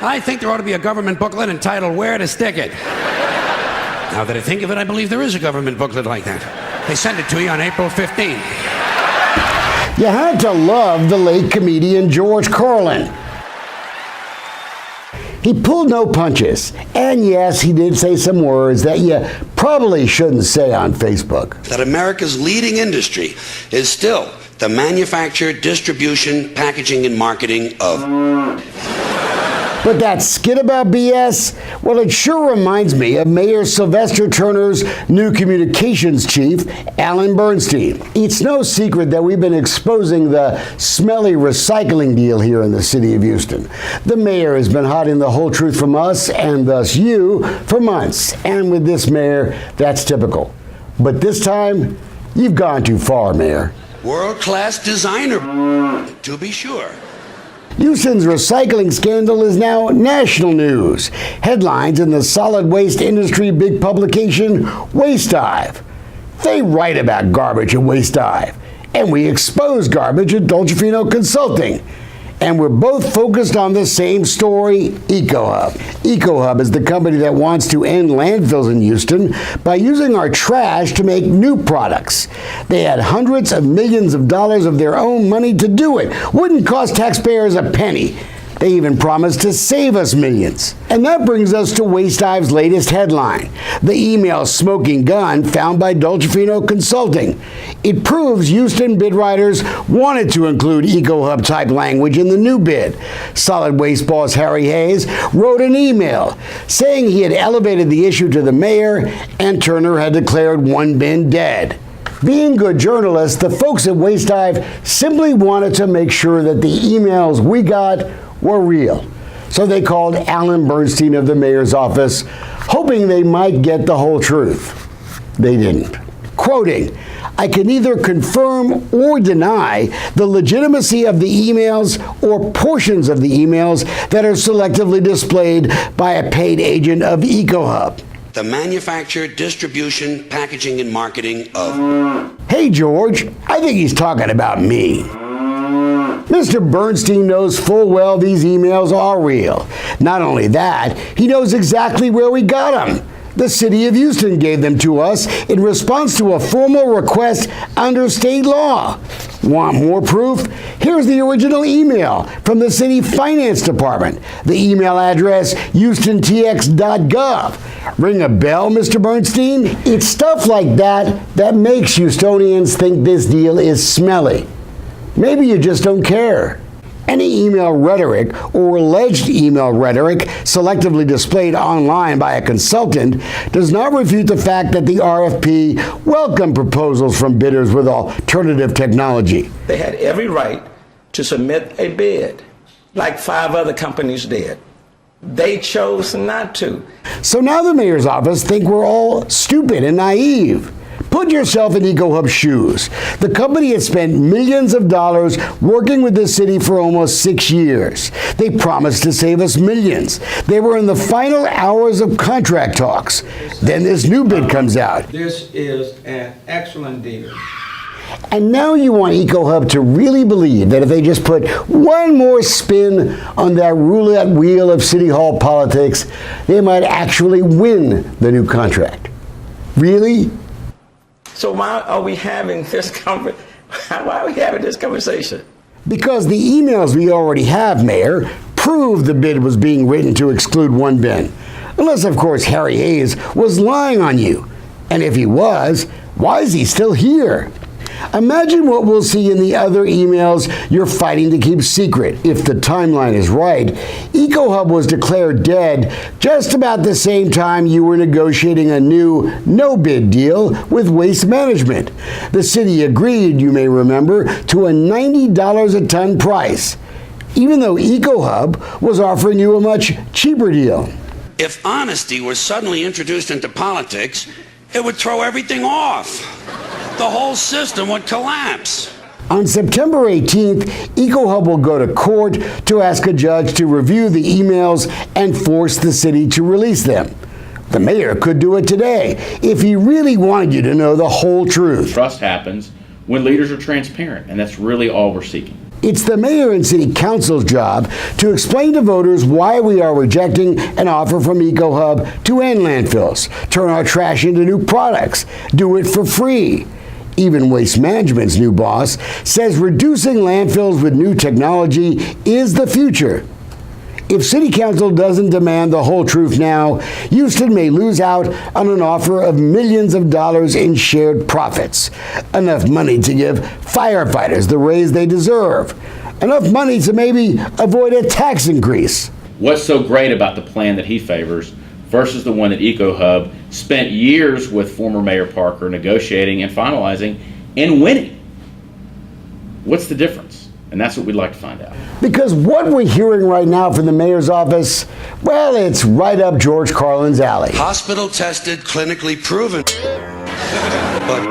I think there ought to be a government booklet entitled Where to Stick It. Now that I think of it, I believe there is a government booklet like that. They send it to you on April 15th. You had to love the late comedian George Carlin. He pulled no punches. And yes, he did say some words that you probably shouldn't say on Facebook. That America's leading industry is still the manufacture, distribution, packaging, and marketing of... But that skit about BS, well, it sure reminds me of Mayor Sylvester Turner's new communications chief, Alan Bernstein. It's no secret that we've been exposing the smelly recycling deal here in the city of Houston. The mayor has been hiding the whole truth from us, and thus you, for months. And with this mayor, that's typical. But this time, you've gone too far, Mayor. World-class designer, to be sure. Houston's recycling scandal is now national news. Headlines in the solid waste industry big publication, Waste Dive. They write about garbage at Waste Dive, and we expose garbage at Dolcefino Consulting. And we're both focused on the same story, EcoHub. EcoHub is the company that wants to end landfills in Houston by using our trash to make new products. They had hundreds of millions of dollars of their own money to do it. Wouldn't cost taxpayers a penny. They even promised to save us millions. And that brings us to Waste Dive's latest headline, the email smoking gun found by Dolcefino Consulting. It proves Houston bid writers wanted to include EcoHub type language in the new bid. Solid Waste boss Harry Hayes wrote an email saying he had elevated the issue to the mayor and Turner had declared one bin dead. Being good journalists, the folks at Waste Dive simply wanted to make sure that the emails we got were real. So they called Alan Bernstein of the mayor's office, hoping they might get the whole truth. They didn't. Quoting, "I can neither confirm or deny the legitimacy of the emails or portions of the emails that are selectively displayed by a paid agent of EcoHub." The manufacture, distribution, packaging, and marketing of... Hey, George, I think he's talking about me. Mr. Bernstein knows full well these emails are real. Not only that, he knows exactly where we got them. The city of Houston gave them to us in response to a formal request under state law. Want more proof? Here's the original email from the city finance department. The email address, houstontx.gov. Ring a bell, Mr. Bernstein? It's stuff like that that makes Houstonians think this deal is smelly. Maybe you just don't care. Any email rhetoric or alleged email rhetoric selectively displayed online by a consultant does not refute the fact that the RFP welcomed proposals from bidders with alternative technology. They had every right to submit a bid, like 5 other companies did. They chose not to. So now the mayor's office think we're all stupid and naive. Put yourself in EcoHub's shoes. The company had spent millions of dollars working with the city for almost 6 years. They promised to save us millions. They were in the final hours of contract talks. Then this new bid comes out. This is an excellent deal. And now you want EcoHub to really believe that if they just put one more spin on that roulette wheel of City Hall politics, they might actually win the new contract. Really? So why are we having this conversation? Because the emails we already have, Mayor, prove the bid was being written to exclude one bin. Unless, of course, Harry Hayes was lying on you. And if he was, why is he still here? Imagine what we'll see in the other emails you're fighting to keep secret. If the timeline is right, EcoHub was declared dead just about the same time you were negotiating a new no-bid deal with Waste Management. The city agreed, you may remember, to a $90 a ton price, even though EcoHub was offering you a much cheaper deal. If honesty were suddenly introduced into politics, it would throw everything off. The whole system would collapse. On September 18th, EcoHub will go to court to ask a judge to review the emails and force the city to release them. The mayor could do it today if he really wanted you to know the whole truth. Trust happens when leaders are transparent, and that's really all we're seeking. It's the mayor and city council's job to explain to voters why we are rejecting an offer from EcoHub to end landfills, turn our trash into new products, do it for free. Even Waste Management's new boss says reducing landfills with new technology is the future. If City Council doesn't demand the whole truth now, Houston may lose out on an offer of millions of dollars in shared profits. Enough money to give firefighters the raise they deserve. Enough money to maybe avoid a tax increase. What's so great about the plan that he favors versus the one that EcoHub spent years with former Mayor Parker negotiating and finalizing and winning? What's the difference? And that's what we'd like to find out. Because what we're hearing right now from the mayor's office, well, it's right up George Carlin's alley. Hospital tested, clinically proven. But